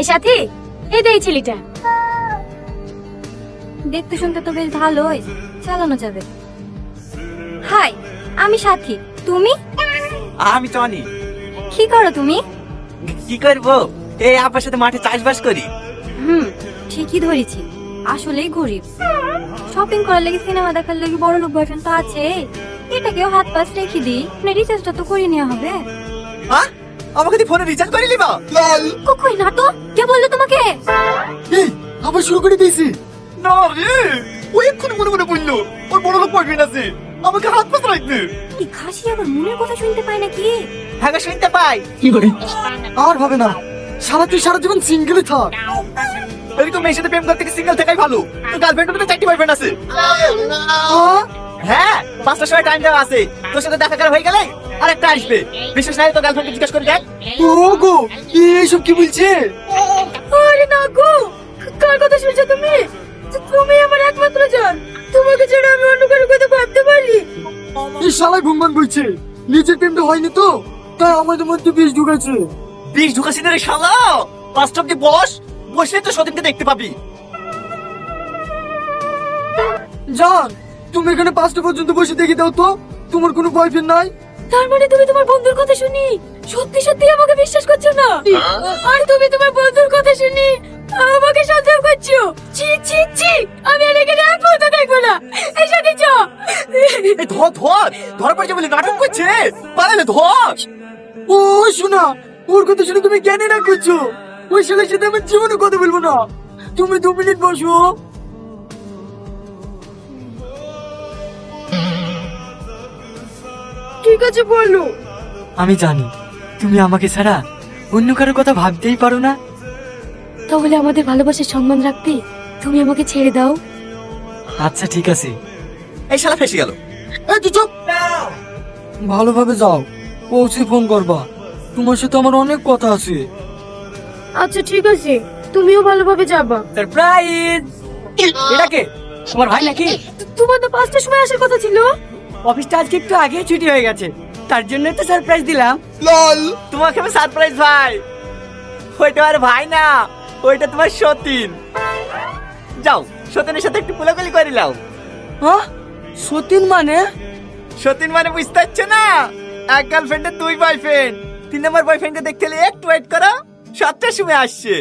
এই সাথী, এই দেই ছেলেটা দেখতে শুনতে তো বেশ ভালোই, চালানো যাবে। হাই, আমি সাথী, তুমি? আমি টনি। কি করো তুমি? কি করবো, এই আপনার সাথে মাঠে চাষবাস করি। ঠিকই ধরেছি, আসলেই গরিব। শপিং করার লাগি, সিনেমা দেখার লাগি বড় লোক বয়ফ্রেন্ড তো আছে, এটাকেও হাত পাশ রেখে দিই, মানে রিচার্জটা তো করে নেওয়া হবে। হ্যাঁ, আমাকে দিয়ে ফোনে রিচার্জ করে নিবা? কই না তো, কে বললো তোমাকে? এই আবার শুরু করে দিয়েছি। না রে, ওই এক্ষুনি মনে মনে বললো ওর বড় লোক বয়ফ্রেন্ড আছে, আমাকে হাত পাশে রাখবে। এই খাসি আবার মনের কথা শুনতে পায় নাকি? হ্যাঁ শুনতে পাই। কি করে আর হবে না, সারা তুই সারা জীবন সিঙ্গেলে থাক। এরকম মেয়ের সাথে প্রেম করতে সিঙ্গেল থাকাই ভালো। তোর গার্লফ্রেন্ড তো 4টি বয়ফ্রেন্ড আছে। হ্যাঁ, 5টার সময় টাইম দেওয়া আছে, তোর সাথে দেখা করা হয়ে গেলে আরেকটা আসবে। বিশেষ নাই, তোর গার্লফ্রেন্ডকে জিজ্ঞাসা করে দেখ। ও গো, এইসব কি বলছে? আরে না গো, কার কথা শুনছো তুমি? তুমি আমার একমাত্র জান, তোমাকে ছাড়া আমি অন্য কারো কথা ভাবতে পারি? এই শালাই ভুংবান বলছে, নিজের প্রেমটা হয়নি তো, তাই আমাদের মধ্যে বিষ ঢুকেছে। বিষ ঢুকাছি না রে শালা। 5টা অব্দি বসলে তো সতীনকে দেখতে পাবি। জান, তুমি এখানে 5টা পর্যন্ত বসে দেখে দাও তো, তোমার কোনো বয়ফ্রেন্ড নাই? তার মানে তুমি তোমার বন্ধুর কথা শুনি সত্যি সত্যি আমাকে বিশ্বাস করছো না? আর তুমি তোমার বন্ধুর কথা শুনি আমাকে সন্দেহ করছো? ছি ছি ছি, আমি আর এখানে এক মুহূর্ত দেখবো না। এই সাথে চ। এই ধর পড়ছে বলে নাটক করছে, পালালে ধর। ও শোনা, ওর কথা শুনে তুমি জ্ঞানে না করছো। ওই শালার সাথে আমার জীবনে কথা বলবো না। তুমি 2 মিনিট বসো। ঠিক আছে বলো। আমি জানি তুমি আমাকে ছাড়া অন্য কারো কথা ভাবতেই পারো না। তাহলে আমাদের ভালোবাসার সম্মান রাখতে তুমি আমাকে ছেড়ে দাও। আচ্ছা ঠিক আছে। এই শালা ফেসে গেল। এই তুই চুপ। ভালোভাবে যাও, পৌঁছে ফোন করবা। তোমার সাথে আমার অনেক কথা আছে। আচ্ছা ঠিক আছে, তুমিও ভালোভাবে যাবা। সারপ্রাইজ। এটা কে, তোমার ভাই নাকি? তোমার তো 5টার সময় আসার কথা ছিল। অফিসটা আজকে একটু আগে ছুটি হয়ে গেছে, তার জন্য তো সারপ্রাইজ দিলাম। তোমাকে আমি সারপ্রাইজ ভাই। ওইটা আর ভাই না, ওইটা তোমার সতীন। যাও, সতীনের সাথে একটু কোলাকুলি করে নাও। হ্যাঁ, সতীন মানে? সতীন মানে বুঝতে পারছো না? এক গার্লফ্রেন্ডের 2 বয়ফ্রেন্ড। 3 নম্বর বয়ফ্রেন্ডকে দেখতে হলে একটু ওয়েট করো, 7টার সময় আসছে।